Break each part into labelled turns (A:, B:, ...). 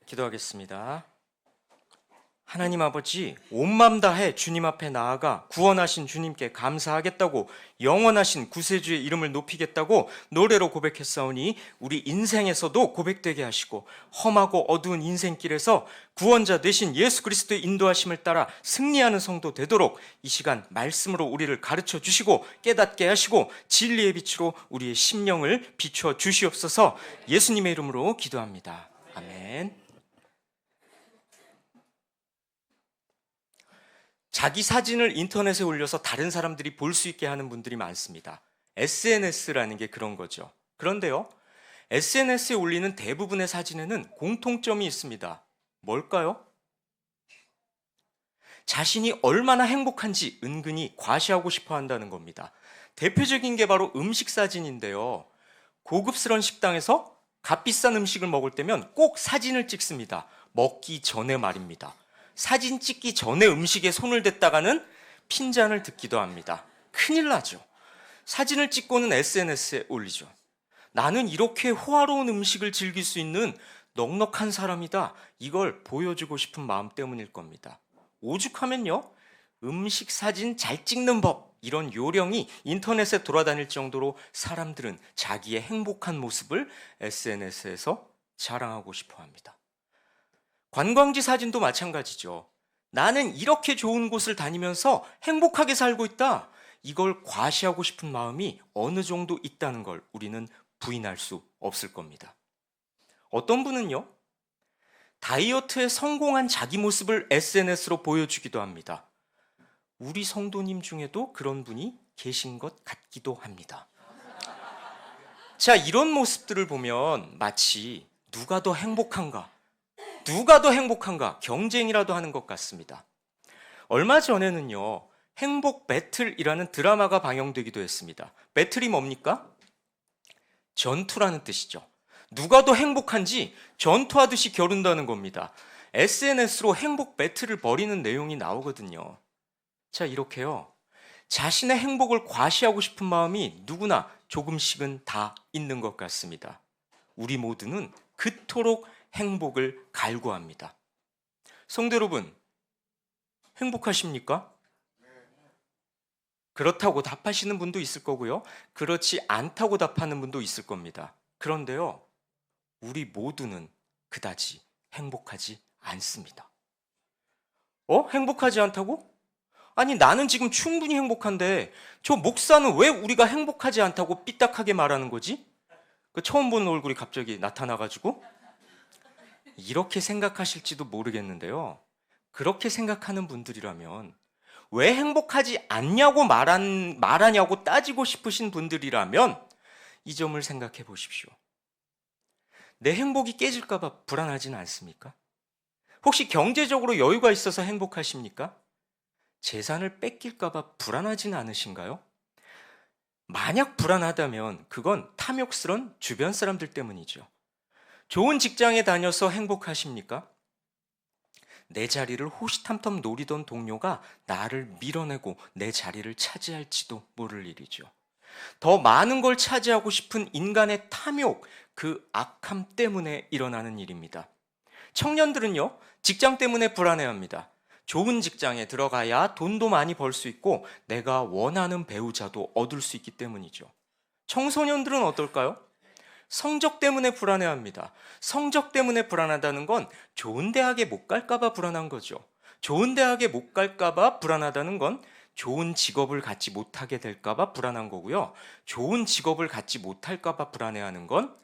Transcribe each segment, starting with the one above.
A: 기도하겠습니다. 하나님 아버지, 온 맘 다해 주님 앞에 나아가 구원하신 주님께 감사하겠다고, 영원하신 구세주의 이름을 높이겠다고 노래로 고백했사오니 우리 인생에서도 고백되게 하시고 험하고 어두운 인생길에서 구원자 되신 예수 그리스도의 인도하심을 따라 승리하는 성도 되도록 이 시간 말씀으로 우리를 가르쳐 주시고 깨닫게 하시고 진리의 빛으로 우리의 심령을 비추어 주시옵소서. 예수님의 이름으로 기도합니다. 아멘. 자기 사진을 인터넷에 올려서 다른 사람들이 볼 수 있게 하는 분들이 많습니다. SNS라는 게 그런 거죠. 그런데요, SNS에 올리는 대부분의 사진에는 공통점이 있습니다. 뭘까요? 자신이 얼마나 행복한지 은근히 과시하고 싶어 한다는 겁니다. 대표적인 게 바로 음식 사진인데요. 고급스러운 식당에서 값비싼 음식을 먹을 때면 꼭 사진을 찍습니다. 먹기 전에 말입니다. 사진 찍기 전에 음식에 손을 댔다가는 핀잔을 듣기도 합니다. 큰일 나죠. 사진을 찍고는 SNS에 올리죠. 나는 이렇게 호화로운 음식을 즐길 수 있는 넉넉한 사람이다. 이걸 보여주고 싶은 마음 때문일 겁니다. 오죽하면요, 음식 사진 잘 찍는 법, 이런 요령이 인터넷에 돌아다닐 정도로 사람들은 자기의 행복한 모습을 SNS에서 자랑하고 싶어 합니다. 관광지 사진도 마찬가지죠. 나는 이렇게 좋은 곳을 다니면서 행복하게 살고 있다. 이걸 과시하고 싶은 마음이 어느 정도 있다는 걸 우리는 부인할 수 없을 겁니다. 어떤 분은요, 다이어트에 성공한 자기 모습을 SNS로 보여주기도 합니다. 우리 성도님 중에도 그런 분이 계신 것 같기도 합니다. 자, 이런 모습들을 보면 마치 누가 더 행복한가 경쟁이라도 하는 것 같습니다. 얼마 전에는요, 행복 배틀이라는 드라마가 방영되기도 했습니다. 배틀이 뭡니까? 전투라는 뜻이죠. 누가 더 행복한지 전투하듯이 겨룬다는 겁니다. SNS로 행복 배틀을 벌이는 내용이 나오거든요. 자, 이렇게요, 자신의 행복을 과시하고 싶은 마음이 누구나 조금씩은 다 있는 것 같습니다. 우리 모두는 그토록 행복을 갈구합니다. 성도 여러분, 행복하십니까? 그렇다고 답하시는 분도 있을 거고요. 그렇지 않다고 답하는 분도 있을 겁니다. 그런데요, 우리 모두는 그다지 행복하지 않습니다. 행복하지 않다고? 아니, 나는 지금 충분히 행복한데 저 목사는 왜 우리가 행복하지 않다고 삐딱하게 말하는 거지? 그 처음 보는 얼굴이 갑자기 나타나가지고 이렇게 생각하실지도 모르겠는데요. 그렇게 생각하는 분들이라면, 왜 행복하지 않냐고 말하냐고 따지고 싶으신 분들이라면 이 점을 생각해 보십시오. 내 행복이 깨질까봐 불안하지는 않습니까? 혹시 경제적으로 여유가 있어서 행복하십니까? 재산을 뺏길까봐 불안하지는 않으신가요? 만약 불안하다면 그건 탐욕스런 주변 사람들 때문이죠. 좋은 직장에 다녀서 행복하십니까? 내 자리를 호시탐탐 노리던 동료가 나를 밀어내고 내 자리를 차지할지도 모를 일이죠. 더 많은 걸 차지하고 싶은 인간의 탐욕, 그 악함 때문에 일어나는 일입니다. 청년들은요, 직장 때문에 불안해합니다. 좋은 직장에 들어가야 돈도 많이 벌 수 있고 내가 원하는 배우자도 얻을 수 있기 때문이죠. 청소년들은 어떨까요? 성적 때문에 불안해합니다. 성적 때문에 불안하다는 건 좋은 대학에 못 갈까봐 불안한 거죠. 좋은 대학에 못 갈까봐 불안하다는 건 좋은 직업을 갖지 못하게 될까봐 불안한 거고요. 좋은 직업을 갖지 못할까봐 불안해하는 건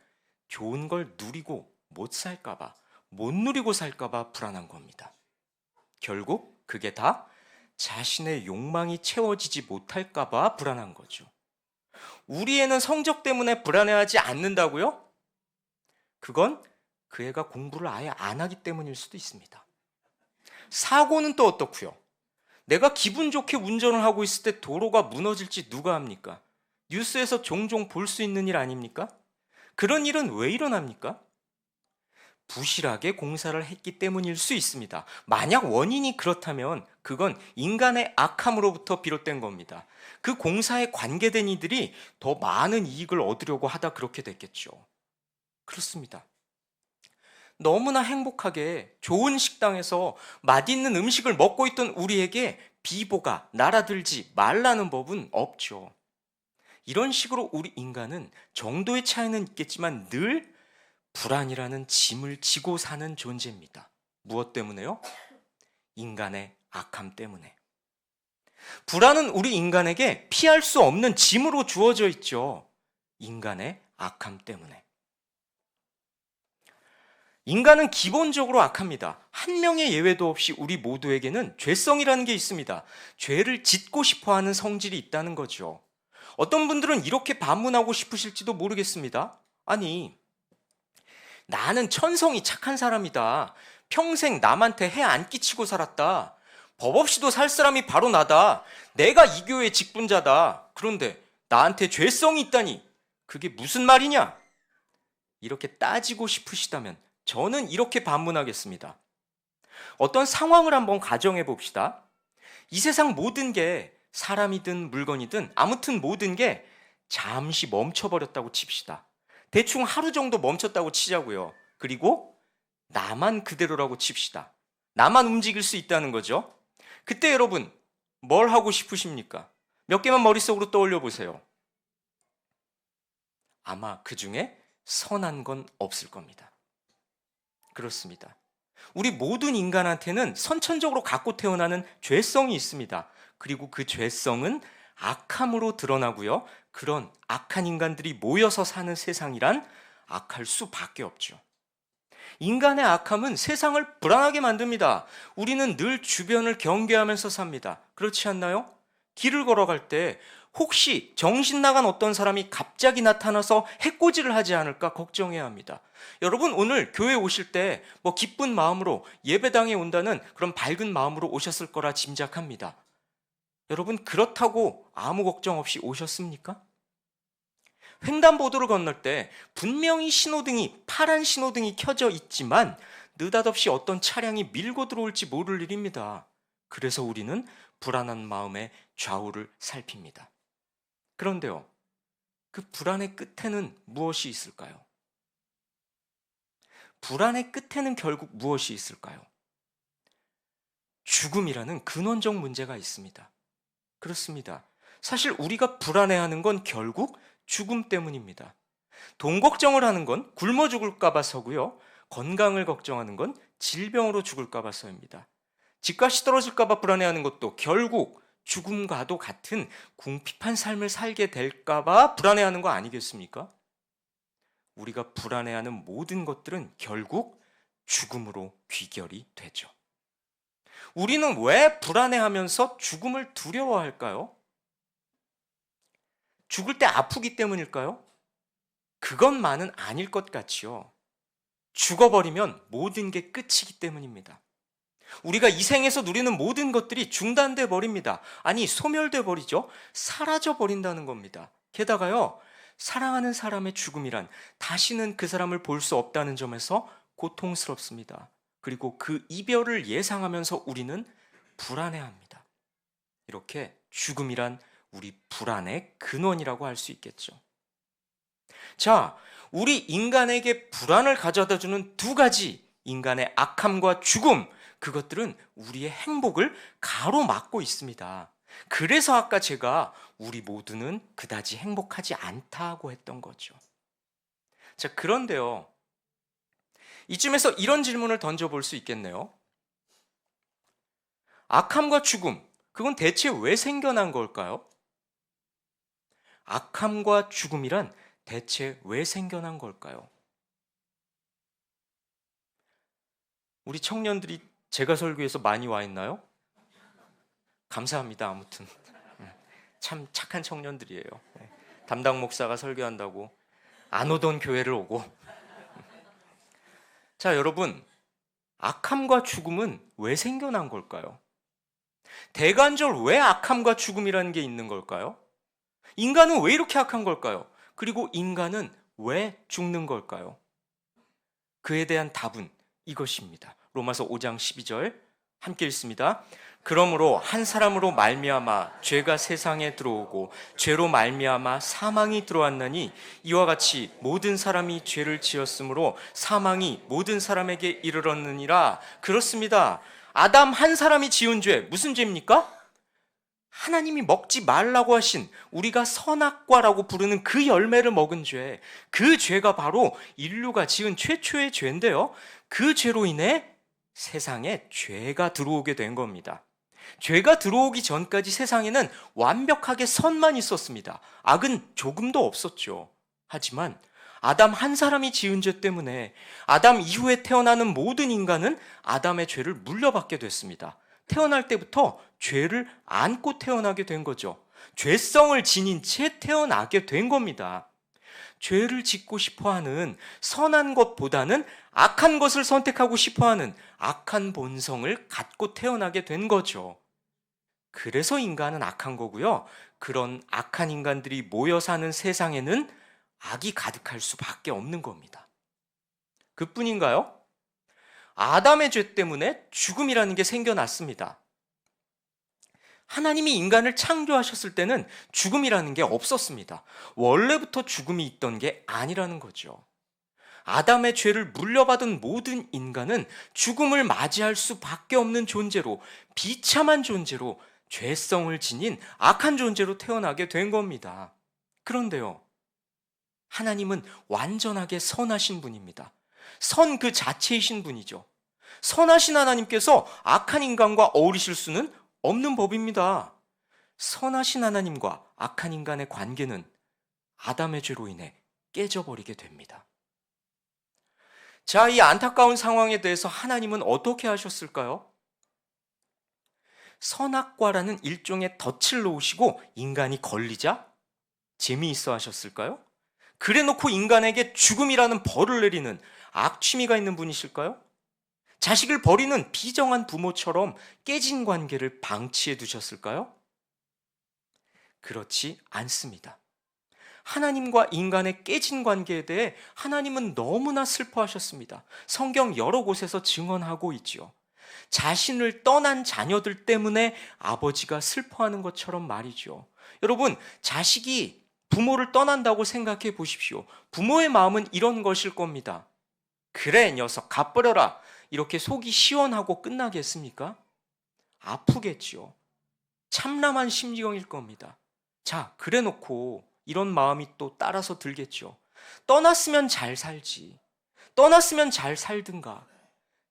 A: 좋은 걸 누리고 못 살까봐, 못 누리고 살까봐 불안한 겁니다. 결국 그게 다 자신의 욕망이 채워지지 못할까봐 불안한 거죠. 우리 애는 성적 때문에 불안해하지 않는다고요? 그건 그 애가 공부를 아예 안 하기 때문일 수도 있습니다. 사고는 또 어떻고요? 내가 기분 좋게 운전을 하고 있을 때 도로가 무너질지 누가 합니까? 뉴스에서 종종 볼 수 있는 일 아닙니까? 그런 일은 왜 일어납니까? 부실하게 공사를 했기 때문일 수 있습니다. 만약 원인이 그렇다면 그건 인간의 악함으로부터 비롯된 겁니다. 그 공사에 관계된 이들이 더 많은 이익을 얻으려고 하다 그렇게 됐겠죠. 그렇습니다. 너무나 행복하게 좋은 식당에서 맛있는 음식을 먹고 있던 우리에게 비보가 날아들지 말라는 법은 없죠. 이런 식으로 우리 인간은 정도의 차이는 있겠지만 늘 불안이라는 짐을 지고 사는 존재입니다. 무엇 때문에요? 인간의 악함 때문에. 불안은 우리 인간에게 피할 수 없는 짐으로 주어져 있죠. 인간의 악함 때문에. 인간은 기본적으로 악합니다. 한 명의 예외도 없이 우리 모두에게는 죄성이라는 게 있습니다. 죄를 짓고 싶어 하는 성질이 있다는 거죠. 어떤 분들은 이렇게 반문하고 싶으실지도 모르겠습니다. 아니, 나는 천성이 착한 사람이다. 평생 남한테 해 안 끼치고 살았다. 법 없이도 살 사람이 바로 나다. 내가 이 교회의 직분자다. 그런데 나한테 죄성이 있다니 그게 무슨 말이냐? 이렇게 따지고 싶으시다면 저는 이렇게 반문하겠습니다. 어떤 상황을 한번 가정해 봅시다. 이 세상 모든 게 사람이든 물건이든 아무튼 모든 게 잠시 멈춰버렸다고 칩시다. 대충 하루 정도 멈췄다고 치자고요. 그리고 나만 그대로라고 칩시다. 나만 움직일 수 있다는 거죠. 그때 여러분 뭘 하고 싶으십니까? 몇 개만 머릿속으로 떠올려 보세요. 아마 그 중에 선한 건 없을 겁니다. 그렇습니다. 우리 모든 인간한테는 선천적으로 갖고 태어나는 죄성이 있습니다. 그리고 그 죄성은 악함으로 드러나고요. 그런 악한 인간들이 모여서 사는 세상이란 악할 수밖에 없죠. 인간의 악함은 세상을 불안하게 만듭니다. 우리는 늘 주변을 경계하면서 삽니다. 그렇지 않나요? 길을 걸어갈 때 혹시 정신 나간 어떤 사람이 갑자기 나타나서 해코지를 하지 않을까 걱정해야 합니다. 여러분 오늘 교회 오실 때 뭐 기쁜 마음으로 예배당에 온다는 그런 밝은 마음으로 오셨을 거라 짐작합니다. 여러분 그렇다고 아무 걱정 없이 오셨습니까? 횡단보도를 건널 때 분명히 신호등이 파란 신호등이 켜져 있지만 느닷없이 어떤 차량이 밀고 들어올지 모를 일입니다. 그래서 우리는 불안한 마음에 좌우를 살핍니다. 그런데요, 그 불안의 끝에는 무엇이 있을까요? 불안의 끝에는 결국 무엇이 있을까요? 죽음이라는 근원적 문제가 있습니다. 그렇습니다. 사실 우리가 불안해하는 건 결국 죽음 때문입니다. 돈 걱정을 하는 건 굶어 죽을까 봐서고요. 건강을 걱정하는 건 질병으로 죽을까 봐서입니다. 집값이 떨어질까 봐 불안해하는 것도 결국 죽음과도 같은 궁핍한 삶을 살게 될까 봐 불안해하는 거 아니겠습니까? 우리가 불안해하는 모든 것들은 결국 죽음으로 귀결이 되죠. 우리는 왜 불안해하면서 죽음을 두려워할까요? 죽을 때 아프기 때문일까요? 그것만은 아닐 것 같지요. 죽어버리면 모든 게 끝이기 때문입니다. 우리가 이 생에서 누리는 모든 것들이 중단돼 버립니다. 아니 소멸돼 버리죠. 사라져 버린다는 겁니다. 게다가요, 사랑하는 사람의 죽음이란 다시는 그 사람을 볼 수 없다는 점에서 고통스럽습니다. 그리고 그 이별을 예상하면서 우리는 불안해합니다. 이렇게 죽음이란 우리 불안의 근원이라고 할 수 있겠죠. 자, 우리 인간에게 불안을 가져다주는 두 가지 인간의 악함과 죽음, 그것들은 우리의 행복을 가로막고 있습니다. 그래서 아까 제가 우리 모두는 그다지 행복하지 않다고 했던 거죠. 자, 그런데요, 이쯤에서 이런 질문을 던져볼 수 있겠네요. 악함과 죽음, 그건 대체 왜 생겨난 걸까요? 악함과 죽음이란 대체 왜 생겨난 걸까요? 우리 청년들이 제가 설교에서 많이 와 있나요? 감사합니다. 아무튼 참 착한 청년들이에요. 담당 목사가 설교한다고 안 오던 교회를 오고. 자, 여러분, 악함과 죽음은 왜 생겨난 걸까요? 대관절 왜 악함과 죽음이라는 게 있는 걸까요? 인간은 왜 이렇게 악한 걸까요? 그리고 인간은 왜 죽는 걸까요? 그에 대한 답은 이것입니다. 로마서 5장 12절 함께 읽습니다. 그러므로 한 사람으로 말미암아 죄가 세상에 들어오고 죄로 말미암아 사망이 들어왔나니 이와 같이 모든 사람이 죄를 지었으므로 사망이 모든 사람에게 이르렀느니라. 그렇습니다. 아담 한 사람이 지은 죄, 무슨 죄입니까? 하나님이 먹지 말라고 하신, 우리가 선악과라고 부르는 그 열매를 먹은 죄, 그 죄가 바로 인류가 지은 최초의 죄인데요, 그 죄로 인해 세상에 죄가 들어오게 된 겁니다. 죄가 들어오기 전까지 세상에는 완벽하게 선만 있었습니다. 악은 조금도 없었죠. 하지만 아담 한 사람이 지은 죄 때문에 아담 이후에 태어나는 모든 인간은 아담의 죄를 물려받게 됐습니다. 태어날 때부터 죄를 안고 태어나게 된 거죠. 죄성을 지닌 채 태어나게 된 겁니다. 죄를 짓고 싶어하는, 선한 것보다는 악한 것을 선택하고 싶어하는 악한 본성을 갖고 태어나게 된 거죠. 그래서 인간은 악한 거고요. 그런 악한 인간들이 모여 사는 세상에는 악이 가득할 수밖에 없는 겁니다. 그뿐인가요? 아담의 죄 때문에 죽음이라는 게 생겨났습니다. 하나님이 인간을 창조하셨을 때는 죽음이라는 게 없었습니다. 원래부터 죽음이 있던 게 아니라는 거죠. 아담의 죄를 물려받은 모든 인간은 죽음을 맞이할 수밖에 없는 존재로, 비참한 존재로, 죄성을 지닌 악한 존재로 태어나게 된 겁니다. 그런데요, 하나님은 완전하게 선하신 분입니다. 선 그 자체이신 분이죠. 선하신 하나님께서 악한 인간과 어울리실 수는 없는 법입니다. 선하신 하나님과 악한 인간의 관계는 아담의 죄로 인해 깨져버리게 됩니다. 자, 이 안타까운 상황에 대해서 하나님은 어떻게 하셨을까요? 선악과라는 일종의 덫을 놓으시고 인간이 걸리자 재미있어 하셨을까요? 그래 놓고 인간에게 죽음이라는 벌을 내리는 악취미가 있는 분이실까요? 자식을 버리는 비정한 부모처럼 깨진 관계를 방치해 두셨을까요? 그렇지 않습니다. 하나님과 인간의 깨진 관계에 대해 하나님은 너무나 슬퍼하셨습니다. 성경 여러 곳에서 증언하고 있지요. 자신을 떠난 자녀들 때문에 아버지가 슬퍼하는 것처럼 말이죠. 여러분, 자식이 부모를 떠난다고 생각해 보십시오. 부모의 마음은 이런 것일 겁니다. 그래, 녀석 갚으려라. 이렇게 속이 시원하고 끝나겠습니까? 아프겠지요. 참담한 심경일 겁니다. 자, 그래 놓고 이런 마음이 또 따라서 들겠죠. 떠났으면 잘 살지. 떠났으면 잘 살든가.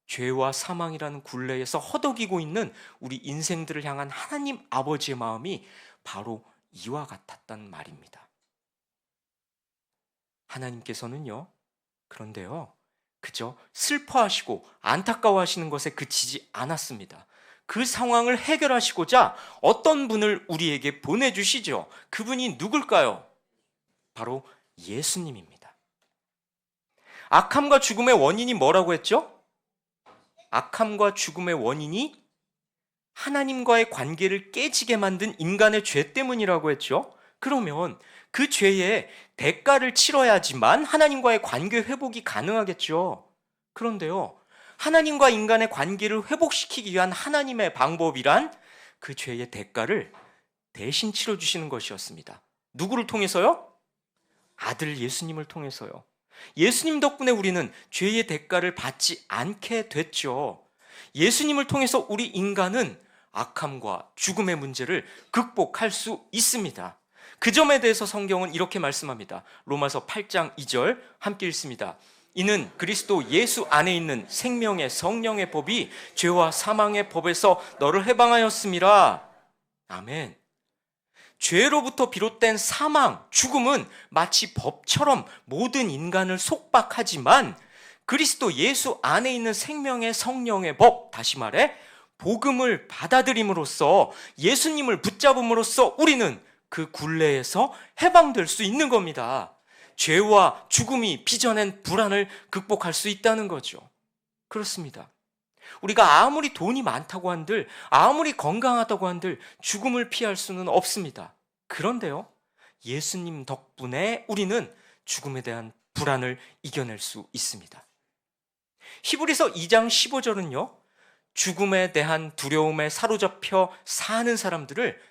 A: 죄와 사망이라는 굴레에서 허덕이고 있는 우리 인생들을 향한 하나님 아버지의 마음이 바로 이와 같았단 말입니다. 하나님께서는요, 그런데요, 그저 슬퍼하시고 안타까워하시는 것에 그치지 않았습니다. 그 상황을 해결하시고자 어떤 분을 우리에게 보내주시죠. 그분이 누굴까요? 바로 예수님입니다. 악함과 죽음의 원인이 뭐라고 했죠? 악함과 죽음의 원인이 하나님과의 관계를 깨지게 만든 인간의 죄 때문이라고 했죠. 그러면 그 죄의 대가를 치러야지만 하나님과의 관계 회복이 가능하겠죠. 그런데요, 하나님과 인간의 관계를 회복시키기 위한 하나님의 방법이란 그 죄의 대가를 대신 치러주시는 것이었습니다. 누구를 통해서요? 아들 예수님을 통해서요. 예수님 덕분에 우리는 죄의 대가를 받지 않게 됐죠. 예수님을 통해서 우리 인간은 악함과 죽음의 문제를 극복할 수 있습니다. 그 점에 대해서 성경은 이렇게 말씀합니다. 로마서 8장 2절 함께 읽습니다. 이는 그리스도 예수 안에 있는 생명의 성령의 법이 죄와 사망의 법에서 너를 해방하였음이라. 아멘. 죄로부터 비롯된 사망, 죽음은 마치 법처럼 모든 인간을 속박하지만 그리스도 예수 안에 있는 생명의 성령의 법, 다시 말해 복음을 받아들임으로써 예수님을 붙잡음으로써 우리는 그 굴레에서 해방될 수 있는 겁니다. 죄와 죽음이 빚어낸 불안을 극복할 수 있다는 거죠. 그렇습니다. 우리가 아무리 돈이 많다고 한들, 아무리 건강하다고 한들 죽음을 피할 수는 없습니다. 그런데요, 예수님 덕분에 우리는 죽음에 대한 불안을 이겨낼 수 있습니다. 히브리서 2장 15절은요, 죽음에 대한 두려움에 사로잡혀 사는 사람들을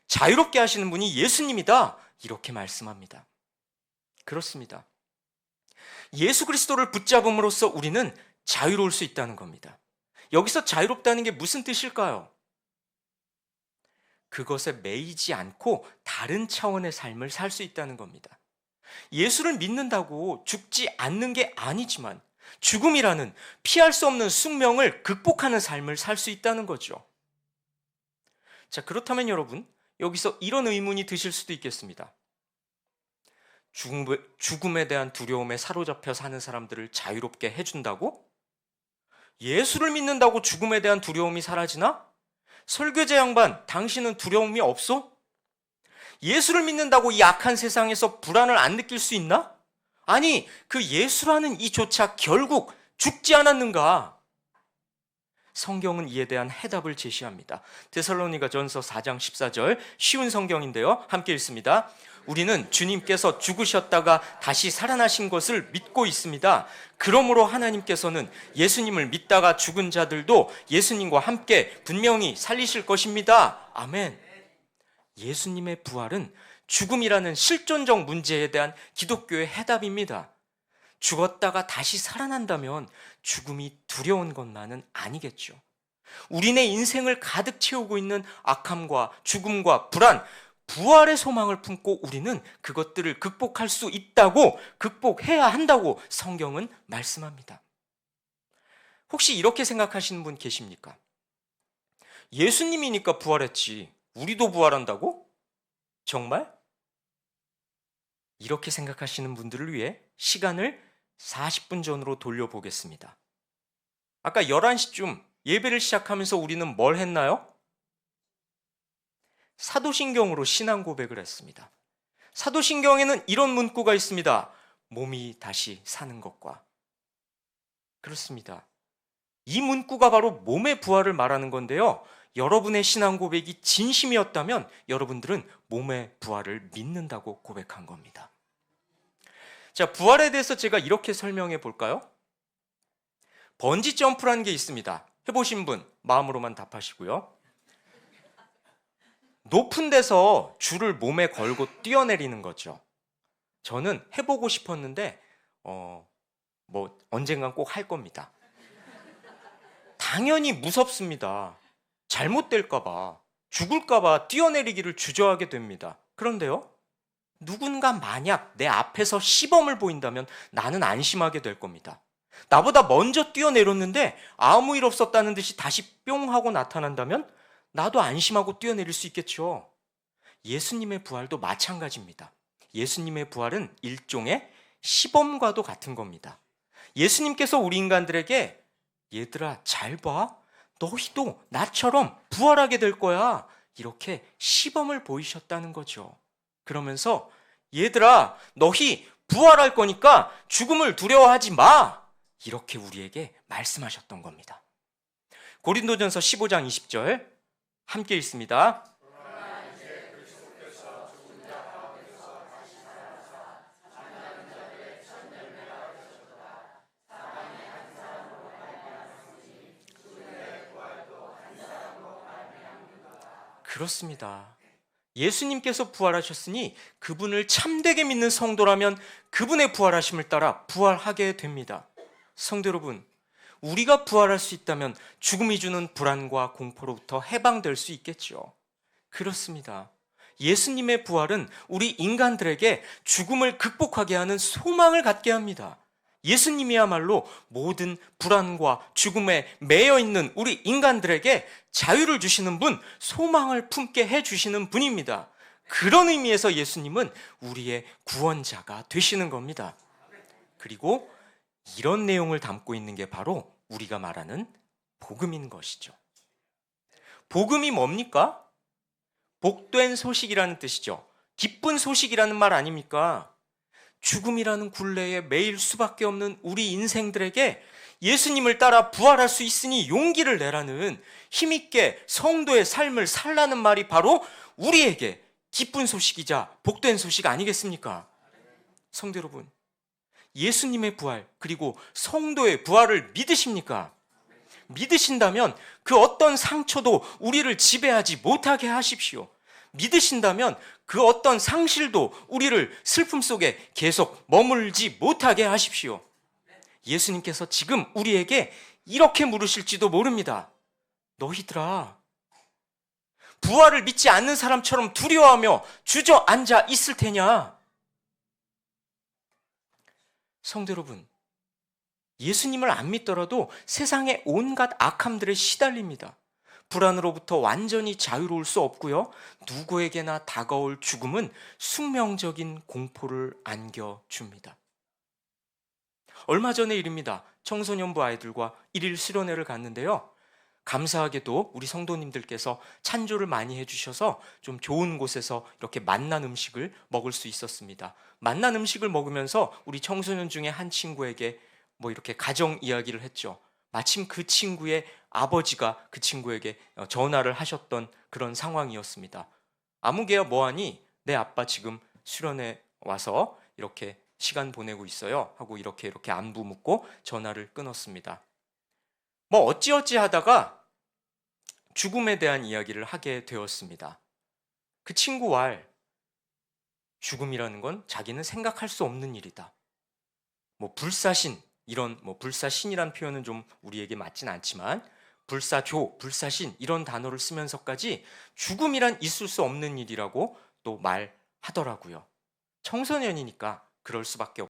A: 자유롭게 하시는 분이 예수님이다. 이렇게 말씀합니다. 그렇습니다. 예수 그리스도를 붙잡음으로써 우리는 자유로울 수 있다는 겁니다. 여기서 자유롭다는 게 무슨 뜻일까요? 그것에 매이지 않고 다른 차원의 삶을 살 수 있다는 겁니다. 예수를 믿는다고 죽지 않는 게 아니지만 죽음이라는 피할 수 없는 숙명을 극복하는 삶을 살 수 있다는 거죠. 자, 그렇다면 여러분, 여기서 이런 의문이 드실 수도 있겠습니다. 죽음에 대한 두려움에 사로잡혀 사는 사람들을 자유롭게 해준다고? 예수를 믿는다고 죽음에 대한 두려움이 사라지나? 설교제 양반, 당신은 두려움이 없어? 예수를 믿는다고 이 악한 세상에서 불안을 안 느낄 수 있나? 아니, 그 예수라는 이조차 결국 죽지 않았는가? 성경은 이에 대한 해답을 제시합니다. 데살로니가전서 4장 14절, 쉬운 성경인데요. 함께 읽습니다. 우리는 주님께서 죽으셨다가 다시 살아나신 것을 믿고 있습니다. 그러므로 하나님께서는 예수님을 믿다가 죽은 자들도 예수님과 함께 분명히 살리실 것입니다. 아멘. 예수님의 부활은 죽음이라는 실존적 문제에 대한 기독교의 해답입니다. 죽었다가 다시 살아난다면 죽음이 두려운 것만은 아니겠죠. 우리네 인생을 가득 채우고 있는 악함과 죽음과 불안, 부활의 소망을 품고 우리는 그것들을 극복할 수 있다고, 극복해야 한다고 성경은 말씀합니다. 혹시 이렇게 생각하시는 분 계십니까? 예수님이니까 부활했지, 우리도 부활한다고? 정말? 이렇게 생각하시는 분들을 위해 시간을 40분 전으로 돌려보겠습니다. 아까 11시쯤 예배를 시작하면서 우리는 뭘 했나요? 사도신경으로 신앙 고백을 했습니다. 사도신경에는 이런 문구가 있습니다. 몸이 다시 사는 것과. 그렇습니다. 이 문구가 바로 몸의 부활을 말하는 건데요. 여러분의 신앙 고백이 진심이었다면 여러분들은 몸의 부활을 믿는다고 고백한 겁니다. 자, 부활에 대해서 제가 이렇게 설명해 볼까요? 번지 점프라는 게 있습니다. 해보신 분 마음으로만 답하시고요. 높은 데서 줄을 몸에 걸고 뛰어내리는 거죠. 저는 해보고 싶었는데 언젠간 꼭 할 겁니다. 당연히 무섭습니다. 잘못될까봐, 죽을까봐 뛰어내리기를 주저하게 됩니다. 그런데요, 누군가 만약 내 앞에서 시범을 보인다면 나는 안심하게 될 겁니다. 나보다 먼저 뛰어내렸는데 아무 일 없었다는 듯이 다시 뿅 하고 나타난다면 나도 안심하고 뛰어내릴 수 있겠죠. 예수님의 부활도 마찬가지입니다. 예수님의 부활은 일종의 시범과도 같은 겁니다. 예수님께서 우리 인간들에게 얘들아 잘 봐, 너희도 나처럼 부활하게 될 거야, 이렇게 시범을 보이셨다는 거죠. 그러면서 얘들아 너희 부활할 거니까 죽음을 두려워하지 마, 이렇게 우리에게 말씀하셨던 겁니다. 고린도전서 15장 20절 함께 읽습니다. 그렇습니다. 예수님께서 부활하셨으니 그분을 참되게 믿는 성도라면 그분의 부활하심을 따라 부활하게 됩니다. 성도 여러분, 우리가 부활할 수 있다면 죽음이 주는 불안과 공포로부터 해방될 수 있겠죠. 그렇습니다. 예수님의 부활은 우리 인간들에게 죽음을 극복하게 하는 소망을 갖게 합니다. 예수님이야말로 모든 불안과 죽음에 매여 있는 우리 인간들에게 자유를 주시는 분, 소망을 품게 해주시는 분입니다. 그런 의미에서 예수님은 우리의 구원자가 되시는 겁니다. 그리고 이런 내용을 담고 있는 게 바로 우리가 말하는 복음인 것이죠. 복음이 뭡니까? 복된 소식이라는 뜻이죠. 기쁜 소식이라는 말 아닙니까? 죽음이라는 굴레에 매일 수밖에 없는 우리 인생들에게 예수님을 따라 부활할 수 있으니 용기를 내라는 힘있게 성도의 삶을 살라는 말이 바로 우리에게 기쁜 소식이자 복된 소식 아니겠습니까? 성도 여러분, 예수님의 부활 그리고 성도의 부활을 믿으십니까? 믿으신다면 그 어떤 상처도 우리를 지배하지 못하게 하십시오. 믿으신다면 그 어떤 상실도 우리를 슬픔 속에 계속 머물지 못하게 하십시오. 예수님께서 지금 우리에게 이렇게 물으실지도 모릅니다. 너희들아, 부활을 믿지 않는 사람처럼 두려워하며 주저앉아 있을 테냐? 성도 여러분, 예수님을 안 믿더라도 세상의 온갖 악함들에 시달립니다. 불안으로부터 완전히 자유로울 수 없고요. 누구에게나 다가올 죽음은 숙명적인 공포를 안겨줍니다. 얼마 전의 일입니다. 청소년부 아이들과 1일 수련회를 갔는데요. 감사하게도 우리 성도님들께서 찬조를 많이 해주셔서 좀 좋은 곳에서 이렇게 맛난 음식을 먹을 수 있었습니다. 맛난 음식을 먹으면서 우리 청소년 중에 한 친구에게 뭐 이렇게 가정 이야기를 했죠. 마침 그 친구의 아버지가 그 친구에게 전화를 하셨던 그런 상황이었습니다. 아무개야 뭐하니? 내 아빠 지금 수련회 와서 이렇게 시간 보내고 있어요 하고 이렇게 안부 묻고 전화를 끊었습니다. 뭐 어찌어찌 하다가 죽음에 대한 이야기를 하게 되었습니다. 그 친구 말, 죽음이라는 건 자기는 생각할 수 없는 일이다. 뭐 불사신, 이런 뭐 불사신이란 표현은 좀 우리에게 맞진 않지만 불사조, 불사신 이런 단어를 쓰면서까지 죽음이란 있을 수 없는 일이라고 또 말하더라고요. 청소년이니까 그럴 수밖에